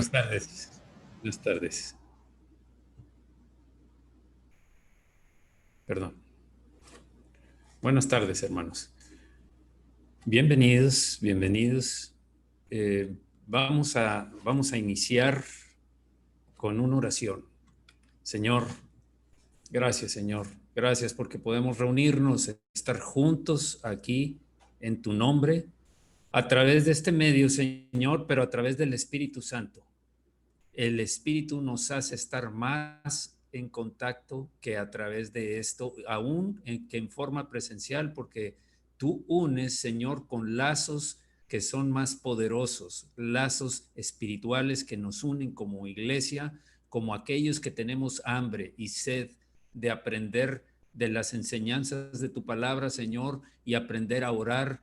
Buenas tardes. Buenas tardes. Perdón. Buenas tardes, hermanos. Bienvenidos, bienvenidos. Vamos a iniciar con una oración. Señor, gracias, Señor. Gracias porque podemos reunirnos, estar juntos aquí en tu nombre, a través de este medio, Señor, pero a través del Espíritu Santo. El Espíritu nos hace estar más en contacto que a través de esto, aún que en forma presencial, porque tú unes, Señor, con lazos que son más poderosos, lazos espirituales que nos unen como iglesia, como aquellos que tenemos hambre y sed de aprender de las enseñanzas de tu palabra, Señor, y aprender a orar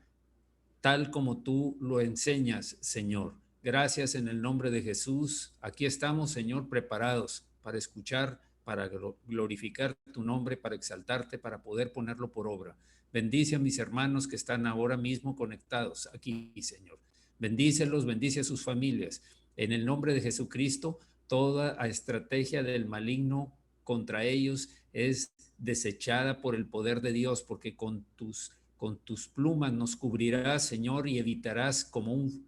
tal como tú lo enseñas, Señor. Gracias en el nombre de Jesús. Aquí estamos, Señor, preparados para escuchar, para glorificar tu nombre, para exaltarte, para poder ponerlo por obra. Bendice a mis hermanos que están ahora mismo conectados aquí, Señor. Bendícelos, bendice a sus familias. En el nombre de Jesucristo, toda estrategia del maligno contra ellos es desechada por el poder de Dios, porque con tus plumas nos cubrirás, Señor, y evitarás como un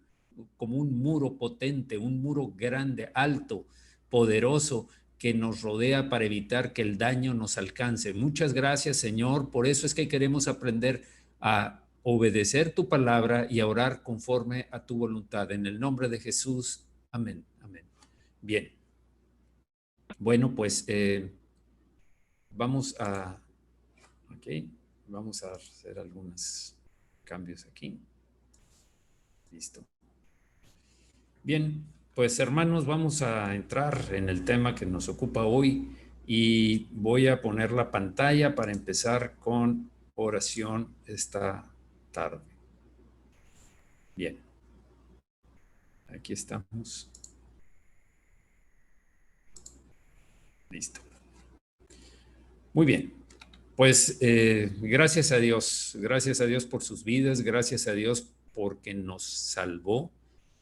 muro potente, un muro grande, alto, poderoso, que nos rodea para evitar que el daño nos alcance. Muchas gracias, Señor. Por eso es que queremos aprender a obedecer tu palabra y a orar conforme a tu voluntad. En el nombre de Jesús. Amén. Amén. Bien. Bueno, pues vamos a... Ok. Vamos a hacer algunos cambios aquí. Listo. Bien, pues hermanos, vamos a entrar en el tema que nos ocupa hoy y voy a poner la pantalla para empezar con oración esta tarde. Bien, aquí estamos. Listo. Muy bien. Pues gracias a Dios por sus vidas, gracias a Dios porque nos salvó,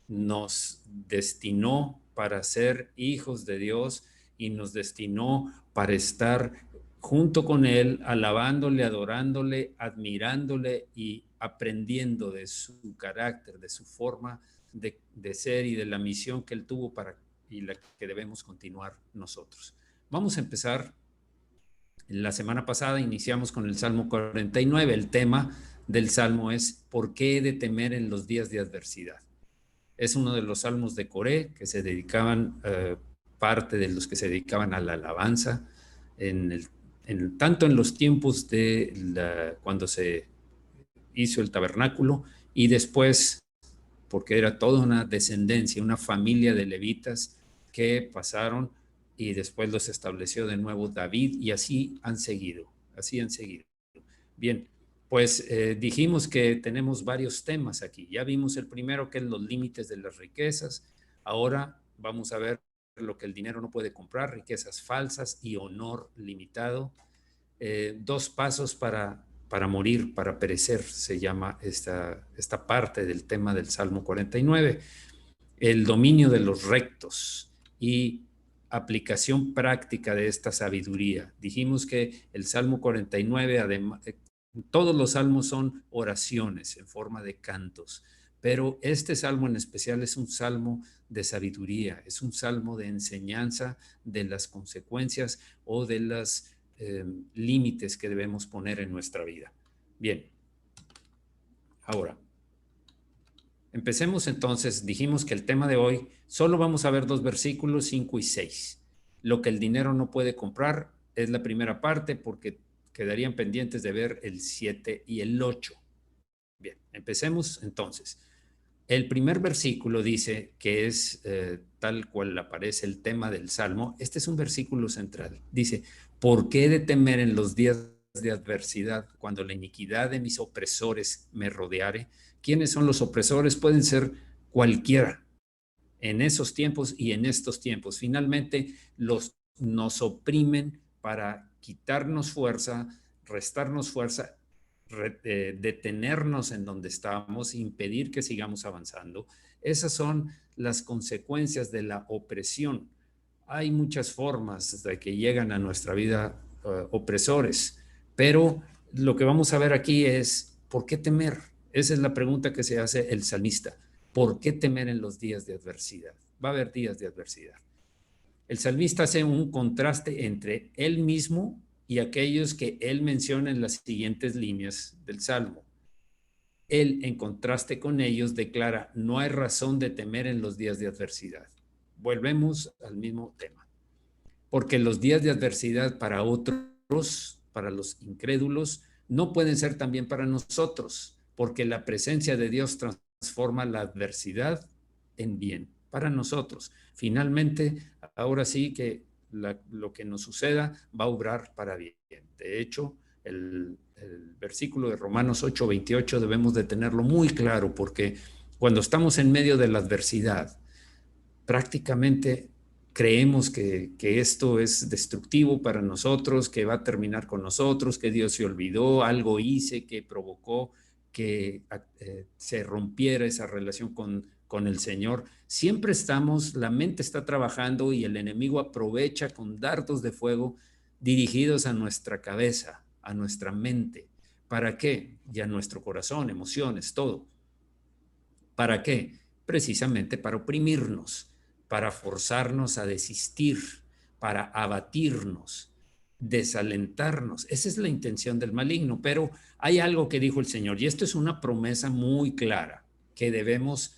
nos destinó para ser hijos de Dios y nos destinó para estar junto con Él, alabándole, adorándole, admirándole y aprendiendo de su carácter, de su forma de ser y de la misión que Él tuvo para y la que debemos continuar nosotros. Vamos a empezar. La semana pasada iniciamos con el Salmo 49. El tema del Salmo es ¿por qué he de temer en los días de adversidad? Es uno de los salmos de Coré que se dedicaban, parte de los que se dedicaban a la alabanza, tanto en los tiempos de cuando se hizo el tabernáculo y después, porque era toda una descendencia, una familia de levitas que pasaron y después los estableció de nuevo David y así han seguido, así han seguido. Bien, pues dijimos que tenemos varios temas aquí. Ya vimos el primero, que es los límites de las riquezas. Ahora vamos a ver lo que el dinero no puede comprar, riquezas falsas y honor limitado. Dos pasos para morir, para perecer, se llama esta parte del tema del Salmo 49. El dominio de los rectos y aplicación práctica de esta sabiduría. Dijimos que el Salmo 49, además, todos los salmos son oraciones en forma de cantos, pero este salmo en especial es un salmo de sabiduría, es un salmo de enseñanza de las consecuencias o de los límites que debemos poner en nuestra vida. Bien, ahora, empecemos entonces. Dijimos que el tema de hoy, solo vamos a ver dos versículos, 5 y 6. Lo que el dinero no puede comprar es la primera parte, porque quedarían pendientes de ver el 7 y el 8. Bien, empecemos entonces. El primer versículo dice que es tal cual aparece el tema del Salmo. Este es un versículo central. Dice, ¿por qué he de temer en los días de adversidad cuando la iniquidad de mis opresores me rodeare? ¿Quiénes son los opresores? Pueden ser cualquiera en esos tiempos y en estos tiempos. Finalmente, nos oprimen para quitarnos fuerza, restarnos fuerza, detenernos en donde estamos, impedir que sigamos avanzando. Esas son las consecuencias de la opresión. Hay muchas formas de que llegan a nuestra vida opresores, pero lo que vamos a ver aquí es, ¿por qué temer? Esa es la pregunta que se hace el salmista. ¿Por qué temer en los días de adversidad? Va a haber días de adversidad. El salmista hace un contraste entre él mismo y aquellos que él menciona en las siguientes líneas del Salmo. Él, en contraste con ellos, declara, no hay razón de temer en los días de adversidad. Volvemos al mismo tema. Porque los días de adversidad para otros, para los incrédulos, no pueden ser también para nosotros, porque la presencia de Dios transforma la adversidad en bien para nosotros. Finalmente, ahora sí que lo que nos suceda va a obrar para bien. De hecho, el versículo de Romanos 8:28 debemos de tenerlo muy claro, porque cuando estamos en medio de la adversidad, prácticamente creemos que esto es destructivo para nosotros, que va a terminar con nosotros, que Dios se olvidó, algo hice que provocó que se rompiera esa relación con el Señor. Siempre estamos, la mente está trabajando y el enemigo aprovecha con dardos de fuego dirigidos a nuestra cabeza, a nuestra mente. ¿Para qué? Y a nuestro corazón, emociones, todo. ¿Para qué? Precisamente para oprimirnos, para forzarnos a desistir, para abatirnos, desalentarnos. Esa es la intención del maligno, pero hay algo que dijo el Señor, y esto es una promesa muy clara, que debemos,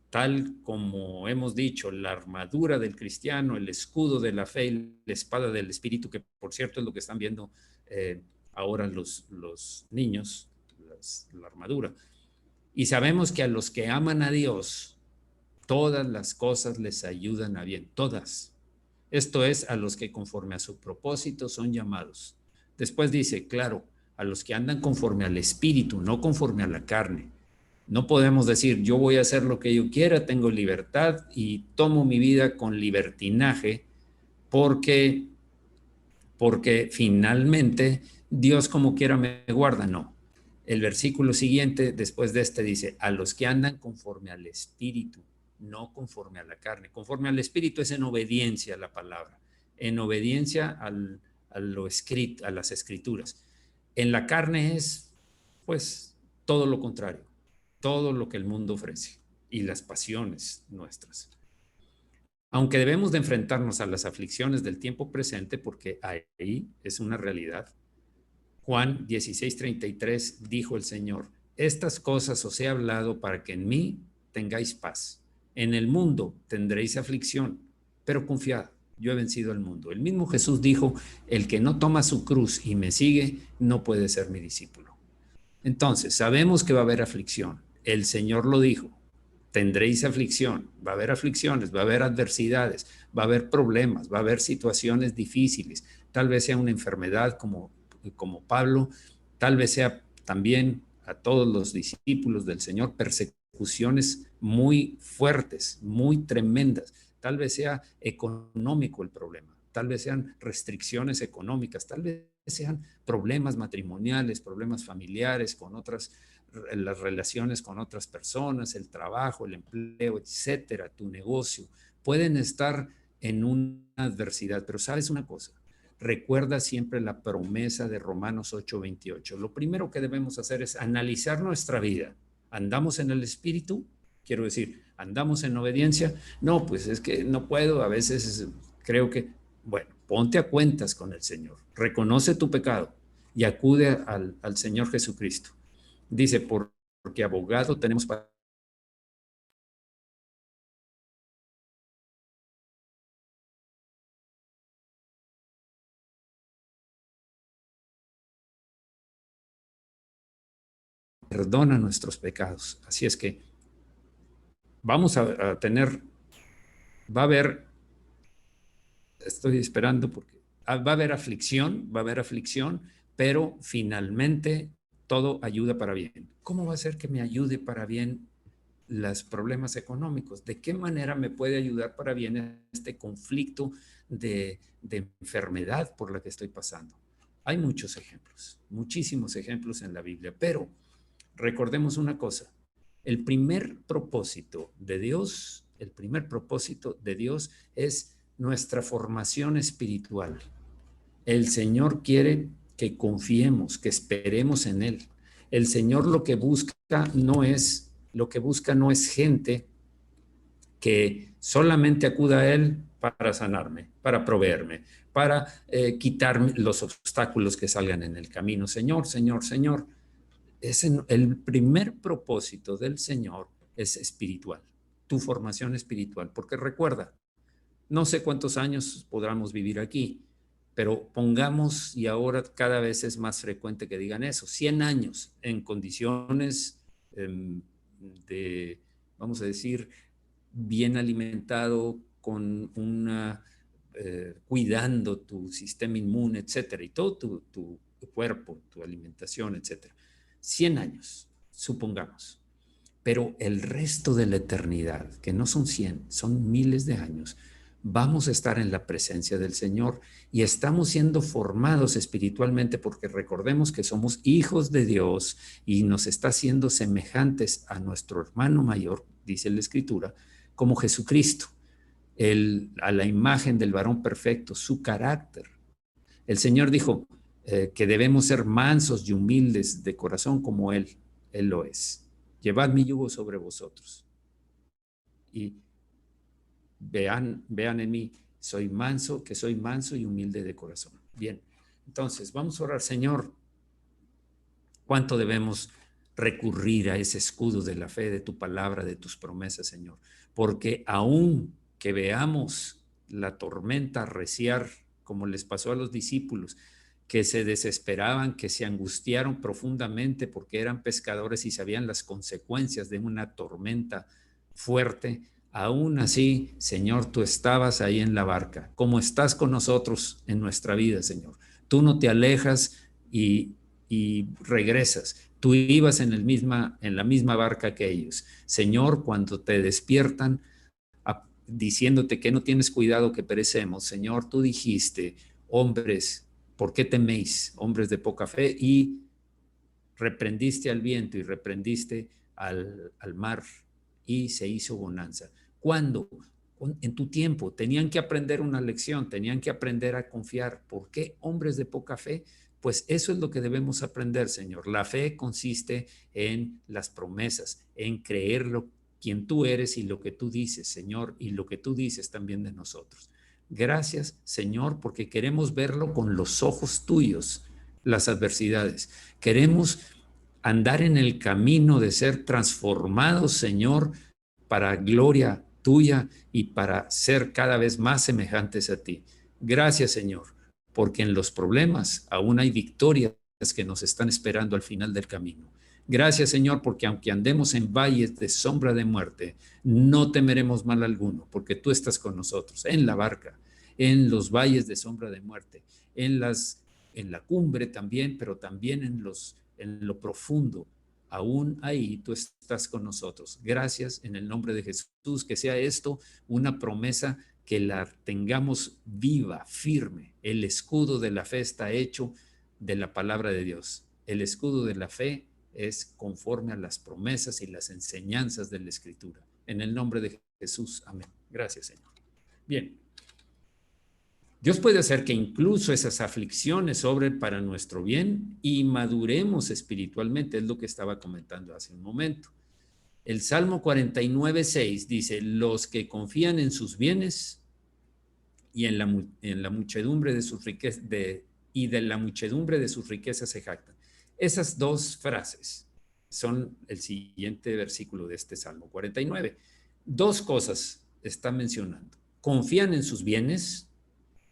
tal como hemos dicho, la armadura del cristiano, el escudo de la fe y la espada del Espíritu, que por cierto es lo que están viendo ahora los niños, la armadura. Y sabemos que a los que aman a Dios, todas las cosas les ayudan a bien, todas. Esto es, a los que conforme a su propósito son llamados. Después dice, claro, a los que andan conforme al Espíritu, no conforme a la carne. No podemos decir, yo voy a hacer lo que yo quiera, tengo libertad y tomo mi vida con libertinaje porque, porque finalmente Dios como quiera me guarda. No. El versículo siguiente, después de este, dice, a los que andan conforme al Espíritu, no conforme a la carne. Conforme al Espíritu es en obediencia a la palabra, en obediencia a lo escrito, a las escrituras. En la carne es, pues, todo lo contrario, todo lo que el mundo ofrece y las pasiones nuestras. Aunque debemos de enfrentarnos a las aflicciones del tiempo presente, porque ahí es una realidad. Juan 16:33 dijo el Señor, estas cosas os he hablado para que en mí tengáis paz. En el mundo tendréis aflicción, pero confiad, yo he vencido al mundo. El mismo Jesús dijo, el que no toma su cruz y me sigue, no puede ser mi discípulo. Entonces, sabemos que va a haber aflicción. El Señor lo dijo, tendréis aflicción, va a haber aflicciones, va a haber adversidades, va a haber problemas, va a haber situaciones difíciles, tal vez sea una enfermedad como Pablo, tal vez sea también a todos los discípulos del Señor persecuciones muy fuertes, muy tremendas, tal vez sea económico el problema, tal vez sean restricciones económicas, tal vez sean problemas matrimoniales, problemas familiares con otras, las relaciones con otras personas, el trabajo, el empleo, etcétera, tu negocio, pueden estar en una adversidad, pero sabes una cosa, recuerda siempre la promesa de Romanos 8:28. Lo primero que debemos hacer es analizar nuestra vida. ¿Andamos en el Espíritu? Quiero decir, ¿andamos en obediencia? No, pues es que no puedo, a veces creo que, bueno, ponte a cuentas con el Señor, reconoce tu pecado y acude al Señor Jesucristo. Dice, porque abogado tenemos para... Perdona nuestros pecados. Así es que vamos a tener, va a haber, estoy esperando porque va a haber aflicción, pero finalmente todo ayuda para bien. ¿Cómo va a ser que me ayude para bien los problemas económicos? ¿De qué manera me puede ayudar para bien este conflicto de enfermedad por la que estoy pasando? Hay muchos ejemplos, muchísimos ejemplos en la Biblia, pero recordemos una cosa, el primer propósito de Dios el primer propósito de Dios es nuestra formación espiritual. El Señor quiere que confiemos, que esperemos en Él. El Señor lo que busca no es gente que solamente acuda a Él para sanarme, para proveerme, para quitar los obstáculos que salgan en el camino. Señor, Señor, Señor. El primer propósito del Señor es espiritual, tu formación espiritual, porque recuerda, no sé cuántos años podamos vivir aquí, pero pongamos, y ahora cada vez es más frecuente que digan eso, 100 años en condiciones de, vamos a decir, bien alimentado, con una, cuidando tu sistema inmune, etcétera, y todo tu cuerpo, tu alimentación, etcétera. 100 años, supongamos. Pero el resto de la eternidad, que no son 100, son miles de años, vamos a estar en la presencia del Señor y estamos siendo formados espiritualmente porque recordemos que somos hijos de Dios y nos está haciendo semejantes a nuestro hermano mayor, dice la Escritura, como Jesucristo, a la imagen del varón perfecto, su carácter. El Señor dijo que debemos ser mansos y humildes de corazón como Él lo es. Llevad mi yugo sobre vosotros y vean en mí, soy manso y humilde de corazón. Bien, entonces vamos a orar. Señor, ¿cuánto debemos recurrir a ese escudo de la fe, de tu palabra, de tus promesas, Señor? Porque aún que veamos la tormenta arreciar, como les pasó a los discípulos, que se desesperaban, que se angustiaron profundamente porque eran pescadores y sabían las consecuencias de una tormenta fuerte, aún así, Señor, tú estabas ahí en la barca, como estás con nosotros en nuestra vida, Señor. Tú no te alejas y regresas. Tú ibas en la misma barca que ellos. Señor, cuando te despiertan diciéndote que no tienes cuidado, que perecemos, Señor, tú dijiste, hombres, ¿por qué teméis, hombres de poca fe? Y reprendiste al viento y reprendiste al mar y se hizo bonanza. ¿Cuándo? En tu tiempo. Tenían que aprender una lección, tenían que aprender a confiar. ¿Por qué hombres de poca fe? Pues eso es lo que debemos aprender, Señor. La fe consiste en las promesas, en creerlo quien tú eres y lo que tú dices, Señor, y lo que tú dices también de nosotros. Gracias, Señor, porque queremos verlo con los ojos tuyos, las adversidades. Queremos andar en el camino de ser transformados, Señor, para gloria tuya y para ser cada vez más semejantes a ti. Gracias, Señor, porque en los problemas aún hay victorias que nos están esperando al final del camino. Gracias, Señor, porque aunque andemos en valles de sombra de muerte, no temeremos mal alguno, porque tú estás con nosotros en la barca, en los valles de sombra de muerte, en la cumbre también, pero también en lo profundo. Aún ahí tú estás con nosotros. Gracias en el nombre de Jesús, que sea esto una promesa que la tengamos viva, firme. El escudo de la fe está hecho de la palabra de Dios. El escudo de la fe es conforme a las promesas y las enseñanzas de la Escritura. En el nombre de Jesús, amén. Gracias, Señor. Bien. Dios puede hacer que incluso esas aflicciones obren para nuestro bien y maduremos espiritualmente, es lo que estaba comentando hace un momento. El Salmo 49:6 dice, los que confían en sus bienes y en la muchedumbre de sus riquezas, y de la muchedumbre de sus riquezas se jactan. Esas dos frases son el siguiente versículo de este Salmo 49. Dos cosas está mencionando. Confían en sus bienes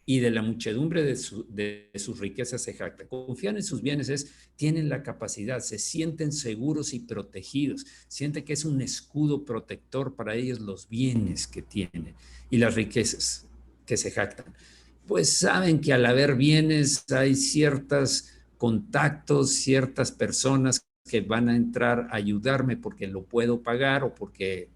y de la muchedumbre de sus riquezas se jactan. Confían en sus bienes tienen la capacidad, se sienten seguros y protegidos, sienten que es un escudo protector para ellos los bienes que tienen y las riquezas que se jactan. Pues saben que al haber bienes hay ciertos contactos, ciertas personas que van a entrar a ayudarme porque lo puedo pagar o porque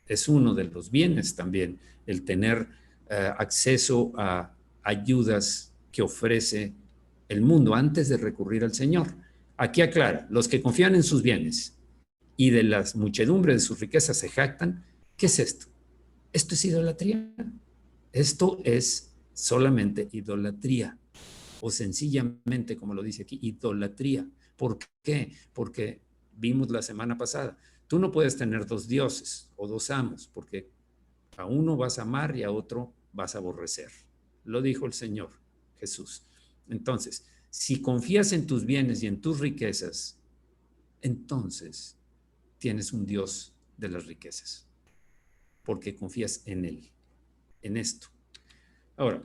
es uno de los bienes también, el tener acceso a ayudas que ofrece el mundo antes de recurrir al Señor. Aquí aclara, los que confían en sus bienes y de las muchedumbres de sus riquezas se jactan. ¿Qué es esto? Esto es idolatría. Esto es solamente idolatría, o sencillamente, como lo dice aquí, idolatría. ¿Por qué? Porque vimos la semana pasada, tú no puedes tener dos dioses o dos amos, porque a uno vas a amar y a otro vas a aborrecer. Lo dijo el Señor Jesús. Entonces, si confías en tus bienes y en tus riquezas, entonces tienes un Dios de las riquezas, porque confías en Él, en esto. Ahora,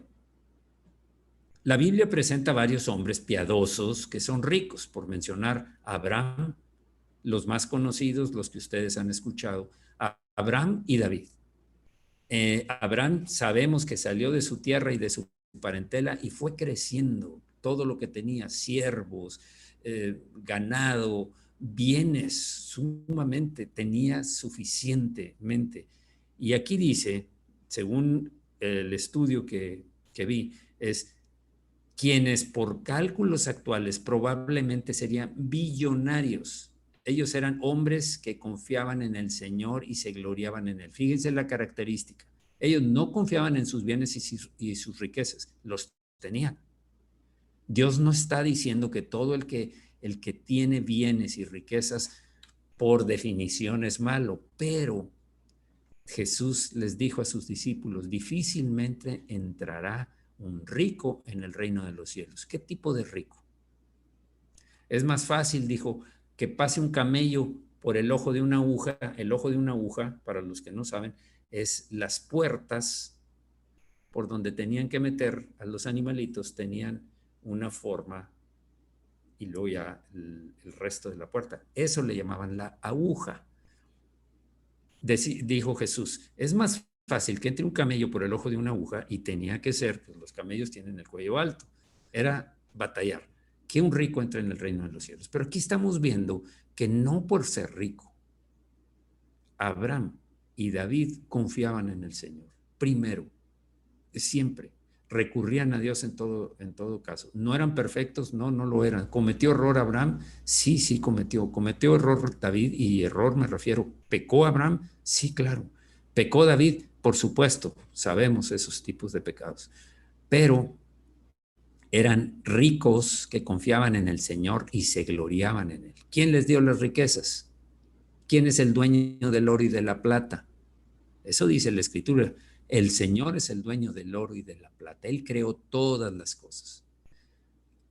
la Biblia presenta varios hombres piadosos que son ricos, por mencionar a Abraham, los más conocidos, los que ustedes han escuchado, a Abraham y David. Abraham sabemos que salió de su tierra y de su parentela y fue creciendo todo lo que tenía, siervos, ganado, bienes, sumamente, tenía suficientemente. Y aquí dice, según el estudio que vi, es quienes por cálculos actuales probablemente serían billonarios. Ellos eran hombres que confiaban en el Señor y se gloriaban en Él. Fíjense la característica. Ellos no confiaban en sus bienes y sus riquezas, los tenían. Dios no está diciendo que todo el que tiene bienes y riquezas por definición es malo, pero Jesús les dijo a sus discípulos, difícilmente entrará un rico en el reino de los cielos. ¿Qué tipo de rico? Es más fácil, dijo, que pase un camello por el ojo de una aguja. El ojo de una aguja, para los que no saben, es las puertas por donde tenían que meter a los animalitos, tenían una forma y luego ya el resto de la puerta. Eso le llamaban la aguja. Dijo Jesús, es más fácil que entre un camello por el ojo de una aguja, y tenía que ser, pues los camellos tienen el cuello alto, era batallar, que un rico entre en el reino de los cielos. Pero aquí estamos viendo que no por ser rico, Abraham y David confiaban en el Señor. Primero, siempre recurrían a Dios en todo caso. ¿No eran perfectos? No, no lo eran. ¿Cometió error Abraham? Sí, sí cometió. ¿Cometió error David? Y error me refiero, ¿pecó Abraham? Sí, claro. ¿Pecó David? Por supuesto, sabemos esos tipos de pecados. Pero eran ricos que confiaban en el Señor y se gloriaban en Él. ¿Quién les dio las riquezas? ¿Quién es el dueño del oro y de la plata? Eso dice la Escritura. El Señor es el dueño del oro y de la plata. Él creó todas las cosas.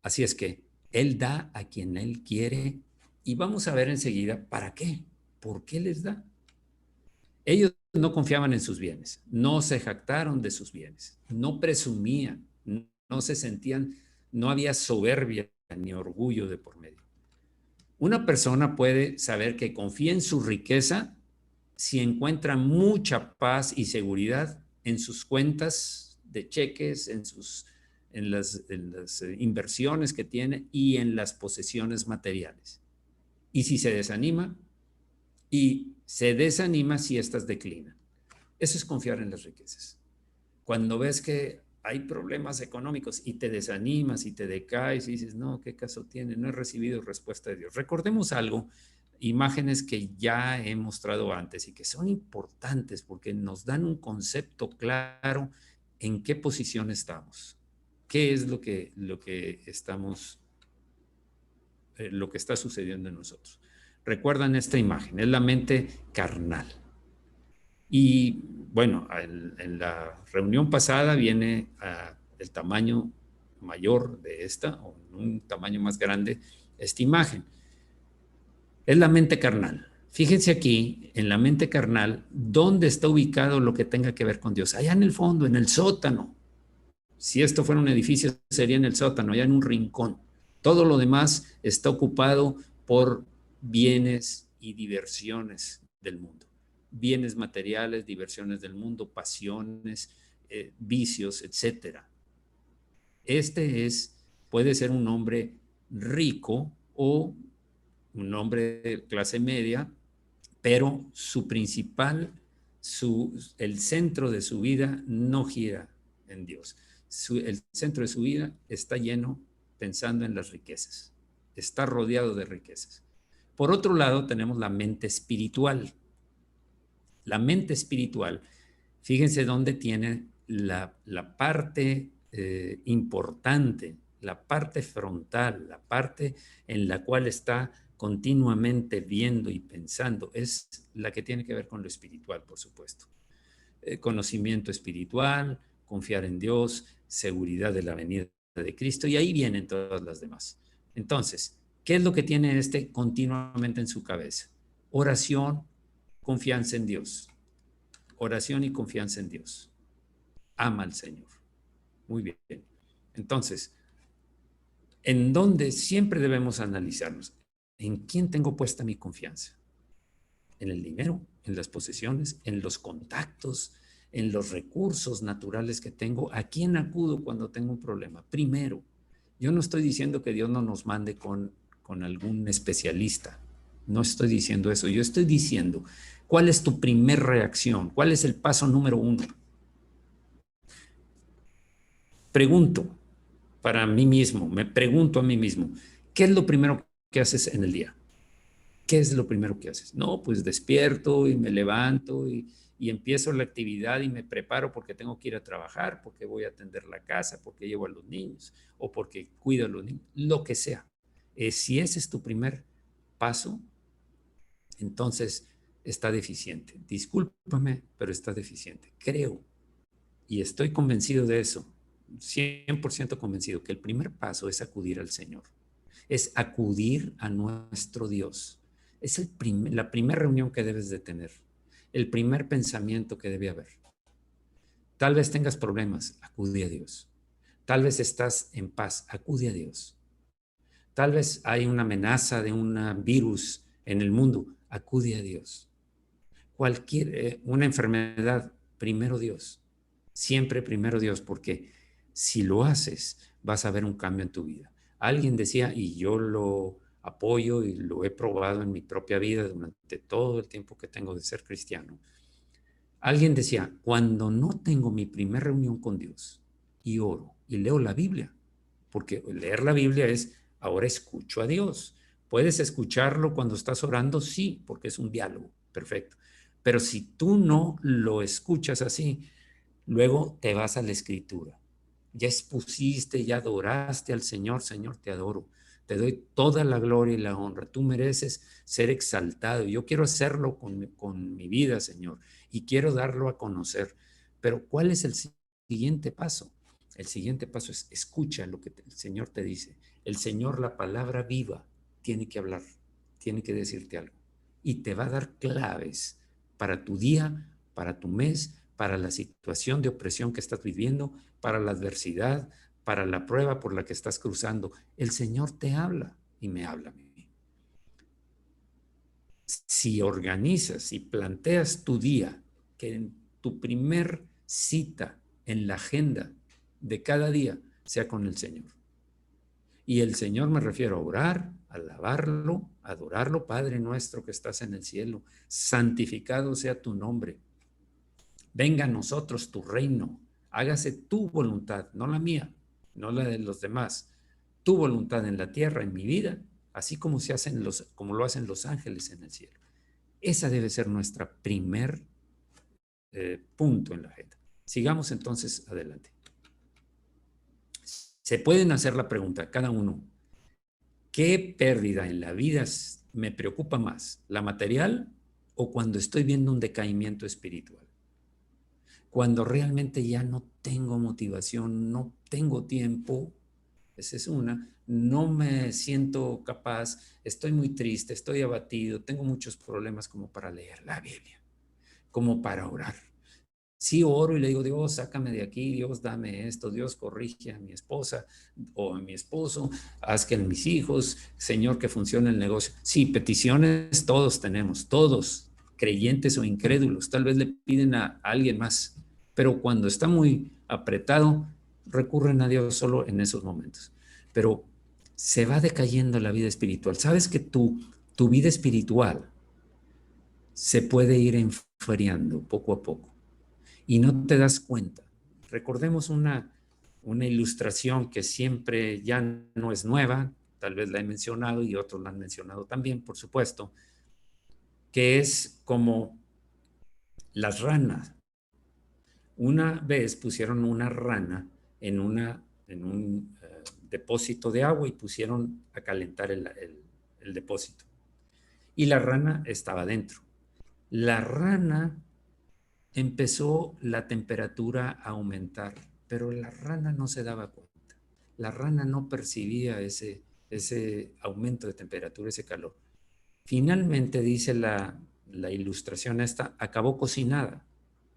Así es que Él da a quien Él quiere, y vamos a ver enseguida para qué. ¿Por qué les da? Ellos no confiaban en sus bienes, no se jactaron de sus bienes, no presumían, no se sentían, no había soberbia ni orgullo de por medio. Una persona puede saber que confía en su riqueza si encuentra mucha paz y seguridad en sus cuentas de cheques, en las inversiones que tiene y en las posesiones materiales. Y si se desanima, y se desanima si éstas declinan. Eso es confiar en las riquezas. Cuando ves que hay problemas económicos y te desanimas y te decaes y dices, no, ¿qué caso tiene? No he recibido respuesta de Dios. Recordemos algo, imágenes que ya he mostrado antes y que son importantes porque nos dan un concepto claro en qué posición estamos, qué es lo que estamos, lo que está sucediendo en nosotros. Recuerdan esta imagen, es la mente carnal. Y bueno, en la reunión pasada viene el tamaño mayor de esta, o un tamaño más grande, esta imagen. Es la mente carnal. Fíjense aquí, en la mente carnal, ¿dónde está ubicado lo que tenga que ver con Dios? Allá en el fondo, en el sótano. Si esto fuera un edificio, sería en el sótano, allá en un rincón. Todo lo demás está ocupado por bienes y diversiones del mundo. Bienes materiales, diversiones del mundo, pasiones, vicios, etcétera. Puede ser un hombre rico o un hombre de clase media, pero el centro de su vida no gira en Dios. El centro de su vida está lleno pensando en las riquezas, está rodeado de riquezas. Por otro lado, tenemos la mente espiritual. La mente espiritual Fíjense dónde tiene la parte importante, la parte frontal, la parte en la cual está continuamente viendo y pensando, es la que tiene que ver con lo espiritual, por supuesto. Conocimiento espiritual, confiar en Dios, seguridad de la venida de Cristo, y ahí vienen todas las demás. Entonces, ¿qué es lo que tiene este continuamente en su cabeza? Oración, confianza en Dios. Oración y confianza en Dios. Ama al Señor. Muy bien. Entonces, ¿en dónde siempre debemos analizarnos? ¿En quién tengo puesta mi confianza? ¿En el dinero, en las posesiones, en los contactos, en los recursos naturales que tengo? ¿A quién acudo cuando tengo un problema? Primero, yo no estoy diciendo que Dios no nos mande con algún especialista. No estoy diciendo eso. Yo estoy diciendo, ¿cuál es tu primer reacción? ¿Cuál es el paso número uno? Pregunto para mí mismo, me pregunto a mí mismo, ¿qué es lo primero que haces en el día? ¿Qué es lo primero que haces? No, pues despierto y me levanto y empiezo la actividad y me preparo porque tengo que ir a trabajar, porque voy a atender la casa, porque llevo a los niños o porque cuido a los niños, lo que sea. Si ese es tu primer paso, entonces está deficiente. Discúlpame, pero está deficiente. Creo y estoy convencido de eso, 100% convencido, que el primer paso es acudir al Señor, es acudir a nuestro Dios. Es la primera reunión que debes de tener, el primer pensamiento que debe haber. Tal vez tengas problemas, acude a Dios. Tal vez estás en paz, acude a Dios. Tal vez hay una amenaza de un virus en el mundo, acude a Dios. Una enfermedad, primero Dios. Siempre primero Dios, porque si lo haces, vas a ver un cambio en tu vida. Alguien decía, y yo lo apoyo y lo he probado en mi propia vida durante todo el tiempo que tengo de ser cristiano. Alguien decía, cuando no tengo mi primera reunión con Dios y oro y leo la Biblia, porque leer la Biblia es, ahora escucho a Dios. ¿Puedes escucharlo cuando estás orando? Sí, porque es un diálogo, perfecto. Pero si tú no lo escuchas así, luego te vas a la escritura. Ya expusiste, ya adoraste al Señor. Señor, te adoro. Te doy toda la gloria y la honra. Tú mereces ser exaltado. Yo quiero hacerlo con mi vida, Señor, y quiero darlo a conocer. Pero ¿cuál es el siguiente paso? El siguiente paso es escucha lo que el Señor te dice. El Señor, la palabra viva, tiene que hablar, tiene que decirte algo. Y te va a dar claves para tu día, para tu mes, para la situación de opresión que estás viviendo, para la adversidad, para la prueba por la que estás cruzando. El Señor te habla y me habla a mí. Si organizas y planteas tu día, que en tu primer cita en la agenda de cada día sea con el Señor. Y el Señor me refiero a orar, a alabarlo, a adorarlo. Padre nuestro que estás en el cielo, santificado sea tu nombre. Venga a nosotros tu reino, hágase tu voluntad, no la mía, no la de los demás. Tu voluntad en la tierra, en mi vida, así como como lo hacen los ángeles en el cielo. Esa debe ser nuestra primer punto en la agenda. Sigamos entonces adelante. Se pueden hacer la pregunta, cada uno, ¿qué pérdida en la vida me preocupa más? ¿La material o cuando estoy viendo un decaimiento espiritual? Cuando realmente ya no tengo motivación, no tengo tiempo, esa es una, no me siento capaz, estoy muy triste, estoy abatido, tengo muchos problemas como para leer la Biblia, como para orar. Sí oro y le digo, Dios, sácame de aquí, Dios, dame esto, Dios, corrige a mi esposa o a mi esposo, haz que en mis hijos, Señor, que funcione el negocio. Sí, peticiones todos tenemos, todos, creyentes o incrédulos, tal vez le piden a alguien más, pero cuando está muy apretado, recurren a Dios solo en esos momentos. Pero se va decayendo la vida espiritual. ¿Sabes que tu vida espiritual se puede ir enfriando poco a poco? Y no te das cuenta? Recordemos una ilustración que siempre ya no es nueva, tal vez la he mencionado y otros la han mencionado también, por supuesto, que es como las ranas. Una vez pusieron una rana en un depósito de agua y pusieron a calentar el depósito. Y la rana estaba dentro. La rana empezó la temperatura a aumentar, pero la rana no se daba cuenta. La rana no percibía ese aumento de temperatura, ese calor. Finalmente, dice la ilustración esta, acabó cocinada,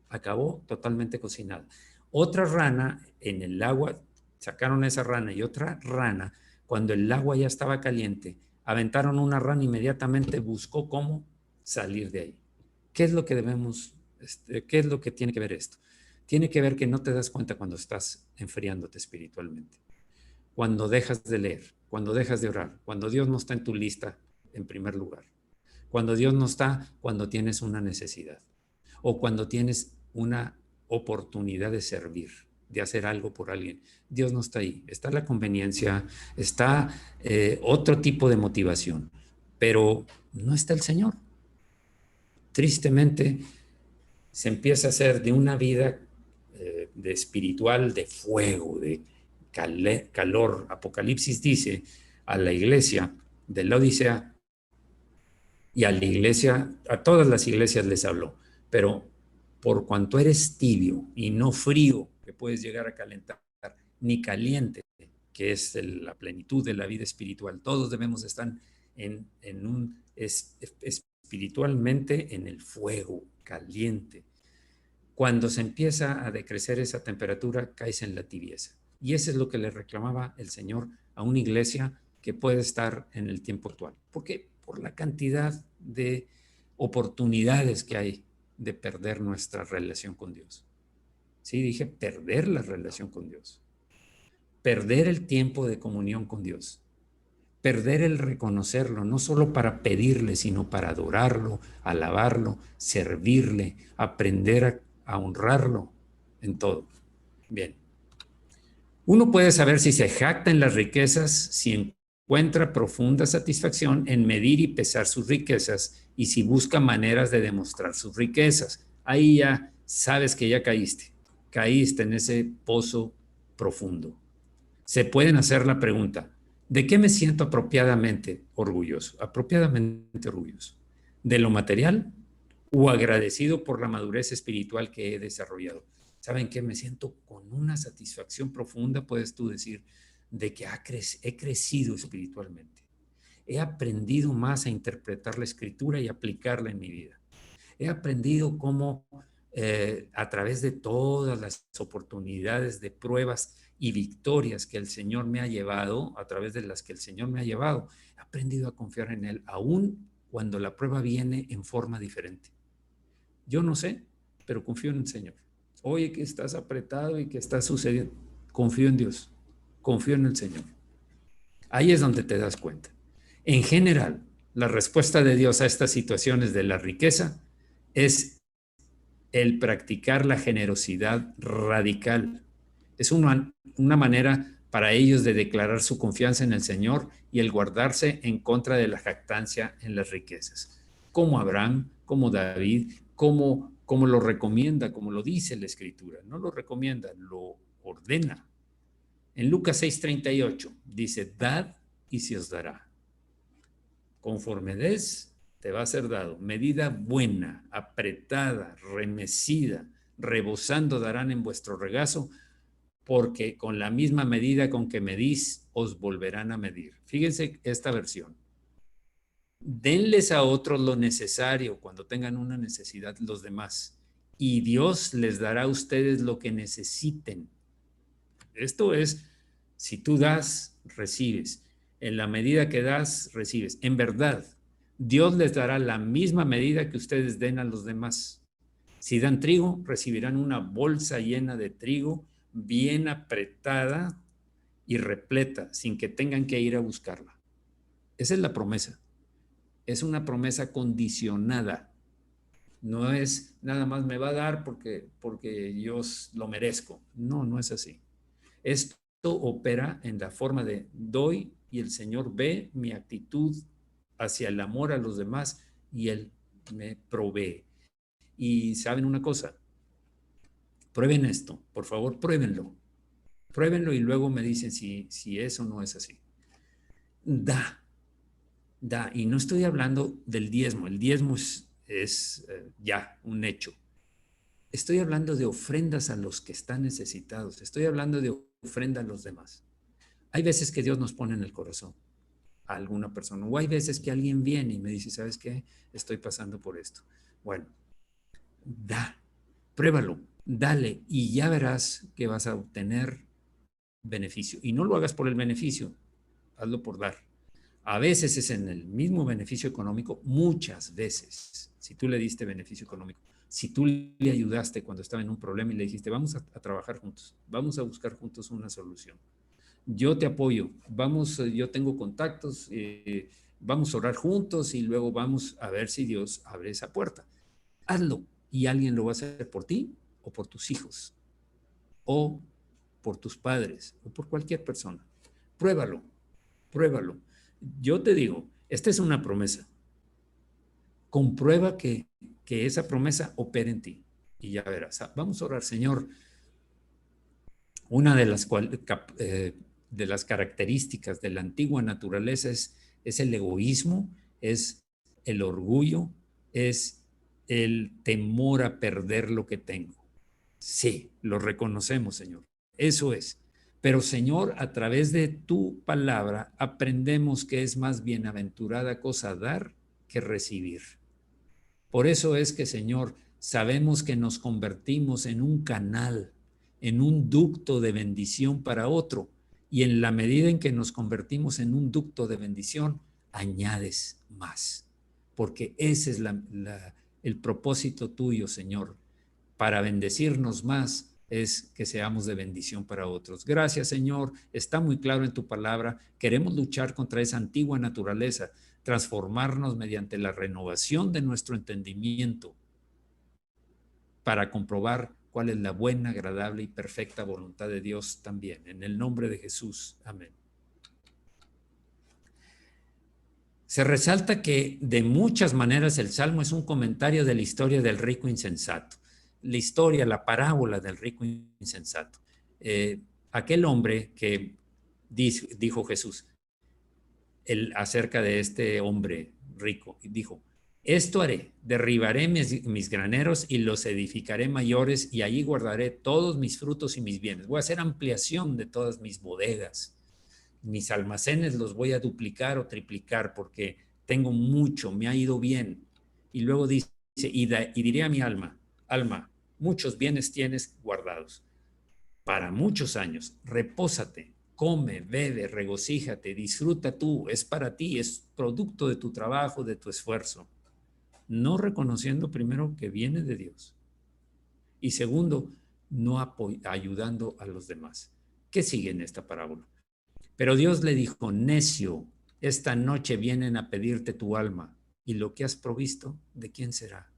acabó totalmente cocinada. Otra rana en el agua, sacaron esa rana y otra rana, cuando el agua ya estaba caliente, aventaron una rana, inmediatamente buscó cómo salir de ahí. ¿Qué es lo que qué es lo que tiene que ver esto? Tiene que ver que no te das cuenta cuando estás enfriándote espiritualmente, cuando dejas de leer, cuando dejas de orar, cuando Dios no está en tu lista en primer lugar, cuando Dios no está cuando tienes una necesidad o cuando tienes una oportunidad de servir, de hacer algo por alguien. Dios no está ahí. Está la conveniencia, está otro tipo de motivación, pero no está el Señor. Tristemente, se empieza a hacer de una vida de espiritual, de fuego, de calor. Apocalipsis dice a la iglesia de la Odisea, y a la iglesia, a todas las iglesias les habló, pero por cuanto eres tibio y no frío, que puedes llegar a calentar, ni caliente, que es la plenitud de la vida espiritual, todos debemos estar espiritualmente en el fuego caliente. Cuando se empieza a decrecer esa temperatura, caes en la tibieza. Y eso es lo que le reclamaba el Señor a una iglesia que puede estar en el tiempo actual. ¿Por qué? Por la cantidad de oportunidades que hay de perder nuestra relación con Dios. Sí, dije perder la relación con Dios. Perder el tiempo de comunión con Dios. Perder el reconocerlo, no solo para pedirle, sino para adorarlo, alabarlo, servirle, aprender a honrarlo en todo. Bien. Uno puede saber si se jacta en las riquezas, si encuentra profunda satisfacción en medir y pesar sus riquezas y si busca maneras de demostrar sus riquezas. Ahí ya sabes que ya caíste en ese pozo profundo. Se pueden hacer la pregunta, ¿de qué me siento apropiadamente orgulloso? Apropiadamente orgulloso. ¿De lo material o agradecido por la madurez espiritual que he desarrollado? ¿Saben qué? Me siento con una satisfacción profunda, puedes tú decir, de que he crecido espiritualmente. He aprendido más a interpretar la escritura y aplicarla en mi vida. He aprendido cómo a través de todas las oportunidades de pruebas y victorias que el Señor me ha llevado, a través de las que el Señor me ha llevado, he aprendido a confiar en Él, aún cuando la prueba viene en forma diferente. Yo no sé, pero confío en el Señor. Oye, que estás apretado y que está sucediendo. Confío en Dios, confío en el Señor. Ahí es donde te das cuenta. En general, la respuesta de Dios a estas situaciones de la riqueza es el practicar la generosidad radical. Es una manera para ellos de declarar su confianza en el Señor y el guardarse en contra de la jactancia en las riquezas. Como Abraham, como David, como lo recomienda, como lo dice la Escritura. No lo recomienda, lo ordena. En Lucas 6:38 dice, dad y se os dará. Conforme des, te va a ser dado. Medida buena, apretada, remecida, rebosando darán en vuestro regazo, porque con la misma medida con que medís, os volverán a medir. Fíjense esta versión. Denles a otros lo necesario cuando tengan una necesidad los demás, y Dios les dará a ustedes lo que necesiten. Esto es, si tú das, recibes. En la medida que das, recibes. En verdad, Dios les dará la misma medida que ustedes den a los demás. Si dan trigo, recibirán una bolsa llena de trigo, bien apretada y repleta, sin que tengan que ir a buscarla. Esa es la promesa. Es una promesa condicionada. No es nada más me va a dar porque yo lo merezco. No, no es así. Esto opera en la forma de doy y el Señor ve mi actitud hacia el amor a los demás y Él me provee. Y saben una cosa, Prueben esto, por favor, pruébenlo. Pruébenlo y luego me dicen si eso no es así. Da. Y no estoy hablando del diezmo. El diezmo es ya un hecho. Estoy hablando de ofrendas a los que están necesitados. Estoy hablando de ofrenda a los demás. Hay veces que Dios nos pone en el corazón a alguna persona, o hay veces que alguien viene y me dice, ¿sabes qué? Estoy pasando por esto. Bueno, pruébalo, dale y ya verás que vas a obtener beneficio. Y no lo hagas por el beneficio, hazlo por dar. A veces es en el mismo beneficio económico, muchas veces, si tú le diste beneficio económico, si tú le ayudaste cuando estaba en un problema y le dijiste, vamos a trabajar juntos, vamos a buscar juntos una solución. Yo te apoyo, vamos, yo tengo contactos, vamos a orar juntos y luego vamos a ver si Dios abre esa puerta. Hazlo y alguien lo va a hacer por ti o por tus hijos o por tus padres o por cualquier persona. Pruébalo, pruébalo. Yo te digo, esta es una promesa. Comprueba que esa promesa opera en ti y ya verás. Vamos a orar, Señor. Una de las características de la antigua naturaleza es el egoísmo, es el orgullo, es el temor a perder lo que tengo. Sí, lo reconocemos, Señor. Eso es. Pero, Señor, a través de tu palabra aprendemos que es más bienaventurada cosa dar que recibir. Por eso es que, Señor, sabemos que nos convertimos en un canal, en un ducto de bendición para otro. Y en la medida en que nos convertimos en un ducto de bendición, añades más. Porque ese es el propósito tuyo, Señor. Para bendecirnos más es que seamos de bendición para otros. Gracias, Señor. Está muy claro en tu palabra. Queremos luchar contra esa antigua naturaleza, transformarnos mediante la renovación de nuestro entendimiento para comprobar cuál es la buena, agradable y perfecta voluntad de Dios también. En el nombre de Jesús. Amén. Se resalta que de muchas maneras el Salmo es un comentario de la historia del rico insensato. La historia, la parábola del rico insensato. Aquel hombre que dijo Jesús acerca de este hombre rico, dijo, esto haré, derribaré mis graneros y los edificaré mayores y allí guardaré todos mis frutos y mis bienes. Voy a hacer ampliación de todas mis bodegas. Mis almacenes los voy a duplicar o triplicar porque tengo mucho, me ha ido bien. Y luego dice, y diré a mi alma, muchos bienes tienes guardados para muchos años, repósate, come, bebe, regocíjate, disfruta tú, es para ti, es producto de tu trabajo, de tu esfuerzo. No reconociendo primero que viene de Dios. Y segundo, no ayudando a los demás. ¿Qué sigue en esta parábola? Pero Dios le dijo, necio, esta noche vienen a pedirte tu alma, y lo que has provisto, ¿de quién será?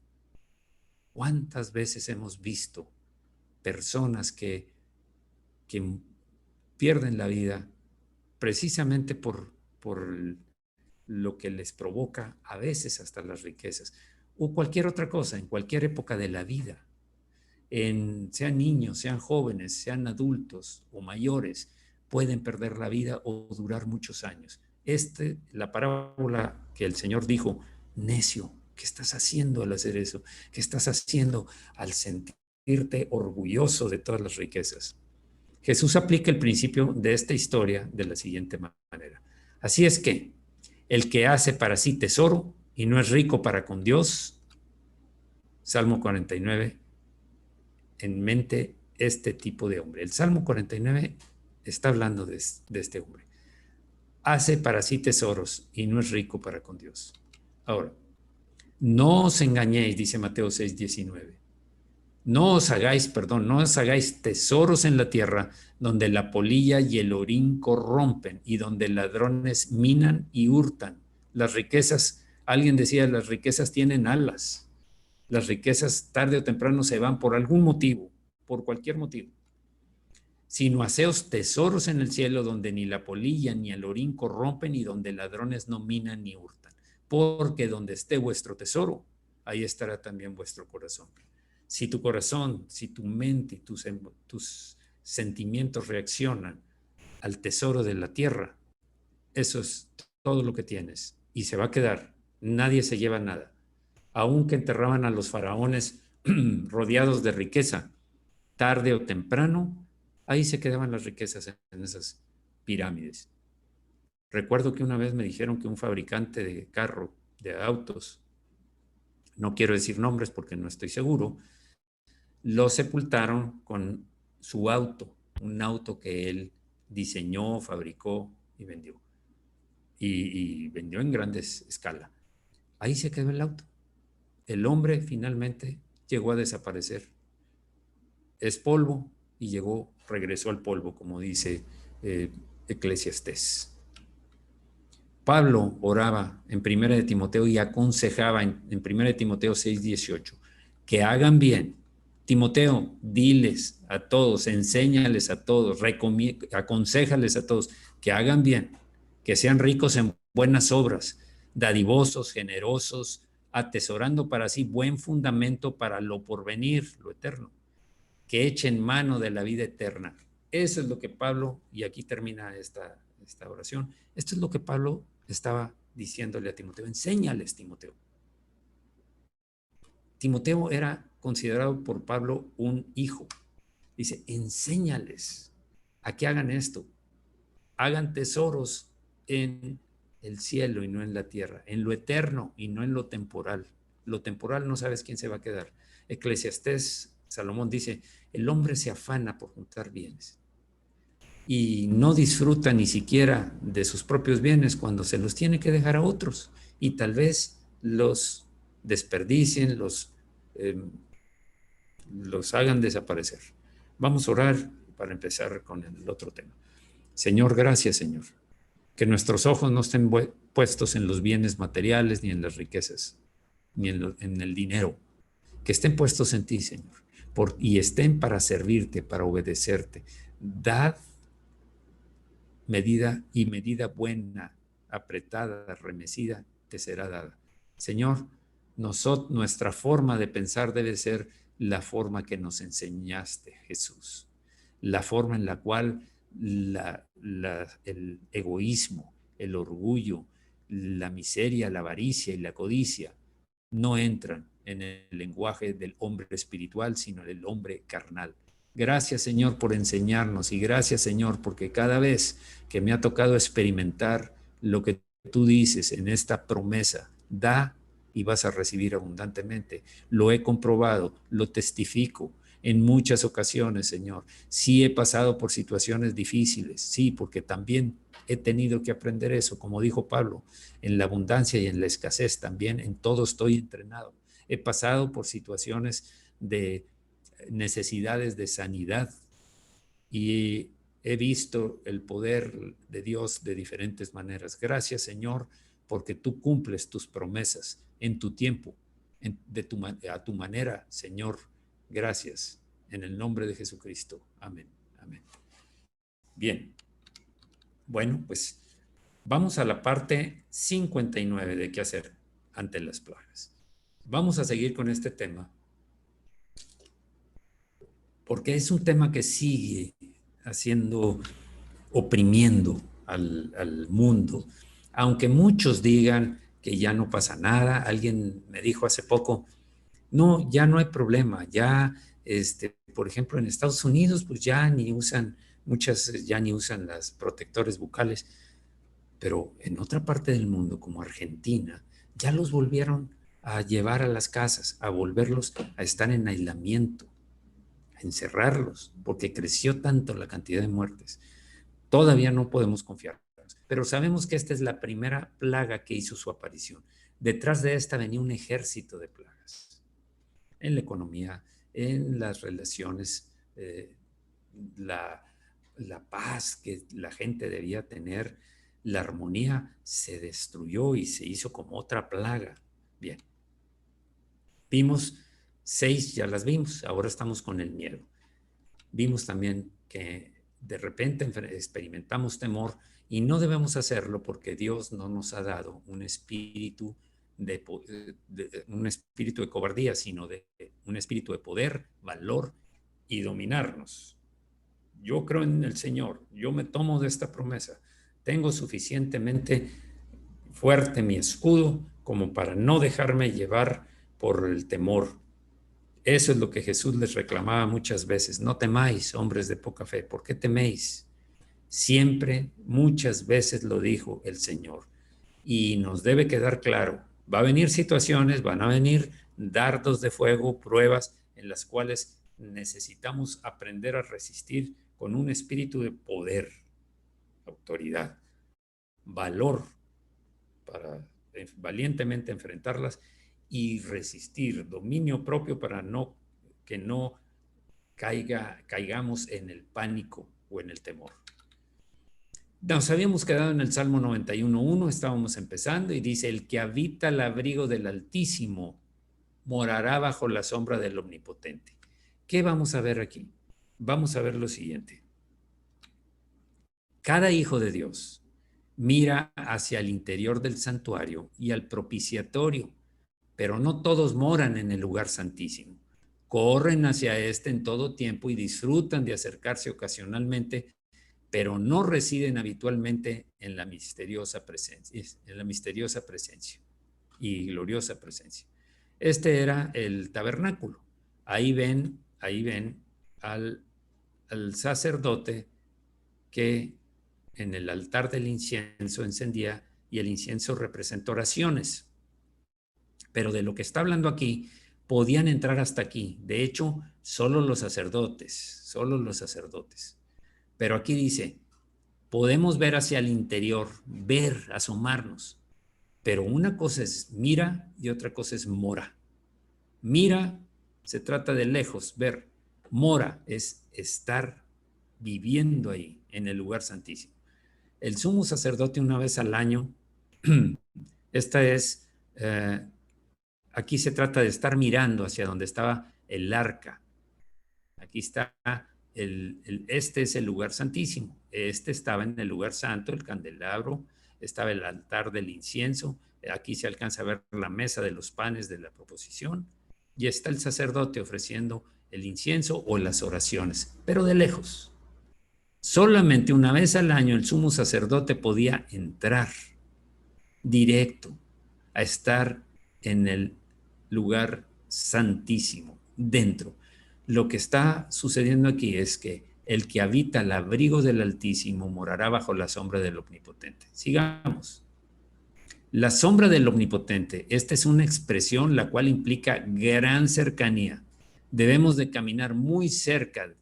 ¿Cuántas veces hemos visto personas que pierden la vida precisamente por lo que les provoca a veces hasta las riquezas o cualquier otra cosa en cualquier época de la vida? Sean niños, sean jóvenes, sean adultos o mayores, pueden perder la vida o durar muchos años. La parábola que el Señor dijo, necio, ¿qué estás haciendo al hacer eso? ¿Qué estás haciendo al sentirte orgulloso de todas las riquezas? Jesús aplica el principio de esta historia de la siguiente manera. Así es que el que hace para sí tesoro y no es rico para con Dios, Salmo 49, en mente este tipo de hombre. El Salmo 49 está hablando de este hombre. Hace para sí tesoros y no es rico para con Dios. Ahora, no os engañéis, dice Mateo 6:19. No os hagáis tesoros en la tierra donde la polilla y el orín corrompen y donde ladrones minan y hurtan. Las riquezas, alguien decía, las riquezas tienen alas. Las riquezas tarde o temprano se van por algún motivo, por cualquier motivo. Sino haceos tesoros en el cielo donde ni la polilla ni el orín corrompen y donde ladrones no minan ni hurtan. Porque donde esté vuestro tesoro, ahí estará también vuestro corazón. Si tu corazón, si tu mente y tus sentimientos reaccionan al tesoro de la tierra, eso es todo lo que tienes y se va a quedar. Nadie se lleva nada. Aunque enterraban a los faraones rodeados de riqueza, tarde o temprano, ahí se quedaban las riquezas en esas pirámides. Recuerdo que una vez me dijeron que un fabricante de carro, de autos, no quiero decir nombres porque no estoy seguro, lo sepultaron con su auto, un auto que él diseñó, fabricó y vendió. Y vendió en grandes escala. Ahí se quedó el auto. El hombre finalmente llegó a desaparecer. Es polvo y regresó al polvo, como dice Eclesiastés. Pablo oraba en 1 de Timoteo y aconsejaba en 1 de Timoteo 6:18 que hagan bien. Timoteo, diles a todos, enséñales a todos, aconséjales a todos que hagan bien, que sean ricos en buenas obras, dadivosos, generosos, atesorando para sí buen fundamento para lo porvenir, lo eterno, que echen mano de la vida eterna. Eso es lo que Pablo, y aquí termina esta oración, esto es lo que Pablo estaba diciéndole a Timoteo, enséñales, Timoteo. Timoteo era considerado por Pablo un hijo. Dice, enséñales a que hagan esto, hagan tesoros en el cielo y no en la tierra, en lo eterno y no en lo temporal. Lo temporal no sabes quién se va a quedar. Eclesiastés, Salomón dice, el hombre se afana por juntar bienes y no disfruta ni siquiera de sus propios bienes cuando se los tiene que dejar a otros y tal vez los desperdicien, los hagan desaparecer. Vamos a orar para empezar con el otro tema. Señor, gracias, Señor, que nuestros ojos no estén puestos en los bienes materiales ni en las riquezas, ni en el dinero, que estén puestos en ti, Señor, y estén para servirte, para obedecerte. Dad medida buena, apretada, remecida, te será dada. Señor, nuestra forma de pensar debe ser la forma que nos enseñaste, Jesús. La forma en la cual el egoísmo, el orgullo, la miseria, la avaricia y la codicia no entran en el lenguaje del hombre espiritual, sino del hombre carnal. Gracias, Señor, por enseñarnos y gracias, Señor, porque cada vez que me ha tocado experimentar lo que tú dices en esta promesa, da y vas a recibir abundantemente. Lo he comprobado, lo testifico en muchas ocasiones, Señor. Sí he pasado por situaciones difíciles, sí, porque también he tenido que aprender eso, como dijo Pablo, en la abundancia y en la escasez también, en todo estoy entrenado. He pasado por situaciones de necesidades de sanidad y he visto el poder de Dios de diferentes maneras. Gracias, Señor, porque tú cumples tus promesas en tu tiempo, a tu manera, Señor. Gracias. En el nombre de Jesucristo. Amén. Amén. Bien. Bueno, pues vamos a la parte 59 de qué hacer ante las plagas. Vamos a seguir con este tema porque es un tema que sigue oprimiendo al mundo. Aunque muchos digan que ya no pasa nada, alguien me dijo hace poco, no, ya no hay problema, ya, por ejemplo, en Estados Unidos, pues muchas ya ni usan las protectores bucales, pero en otra parte del mundo, como Argentina, ya los volvieron a llevar a las casas, a volverlos a estar en aislamiento, a encerrarlos, porque creció tanto la cantidad de muertes. Todavía no podemos confiar, pero sabemos que esta es la primera plaga que hizo su aparición. Detrás de esta venía un ejército de plagas en la economía, en las relaciones, la, la paz que la gente debía tener, la armonía se destruyó y se hizo como otra plaga. Bien, vimos 6, ya las vimos, ahora estamos con el miedo. Vimos también que de repente experimentamos temor y no debemos hacerlo porque Dios no nos ha dado un espíritu un espíritu de cobardía, sino de un espíritu de poder, valor y dominarnos. Yo creo en el Señor, yo me tomo de esta promesa, tengo suficientemente fuerte mi escudo como para no dejarme llevar por el temor. Eso es lo que Jesús les reclamaba muchas veces. No temáis, hombres de poca fe. ¿Por qué teméis? Siempre, muchas veces lo dijo el Señor. Y nos debe quedar claro, va a venir situaciones, van a venir dardos de fuego, pruebas en las cuales necesitamos aprender a resistir con un espíritu de poder, autoridad, valor para valientemente enfrentarlas y resistir, dominio propio para que no caigamos en el pánico o en el temor. Nos habíamos quedado en el Salmo 91.1, estábamos empezando y dice, el que habita al abrigo del Altísimo morará bajo la sombra del Omnipotente. ¿Qué vamos a ver aquí? Vamos a ver lo siguiente. Cada hijo de Dios mira hacia el interior del santuario y al propiciatorio, pero no todos moran en el lugar santísimo. Corren hacia este en todo tiempo y disfrutan de acercarse ocasionalmente, pero no residen habitualmente en la misteriosa presencia y gloriosa presencia. Este era el tabernáculo. Ahí ven al sacerdote que en el altar del incienso encendía, y el incienso representa oraciones. Pero de lo que está hablando aquí, podían entrar hasta aquí. De hecho, solo los sacerdotes. Pero aquí dice, podemos ver hacia el interior, ver, asomarnos. Pero una cosa es mira y otra cosa es mora. Mira se trata de lejos, ver. Mora es estar viviendo ahí, en el lugar santísimo. El sumo sacerdote una vez al año, esta es, aquí se trata de estar mirando hacia donde estaba el arca. Aquí está, este es el lugar santísimo. Este estaba en el lugar santo, el candelabro, estaba el altar del incienso. Aquí se alcanza a ver la mesa de los panes de la proposición. Y está el sacerdote ofreciendo el incienso o las oraciones, pero de lejos. Solamente una vez al año el sumo sacerdote podía entrar directo a estar en el lugar santísimo, dentro. Lo que está sucediendo aquí es que el que habita al abrigo del Altísimo morará bajo la sombra del Omnipotente. Sigamos. La sombra del Omnipotente, esta es una expresión la cual implica gran cercanía. Debemos de caminar muy cerca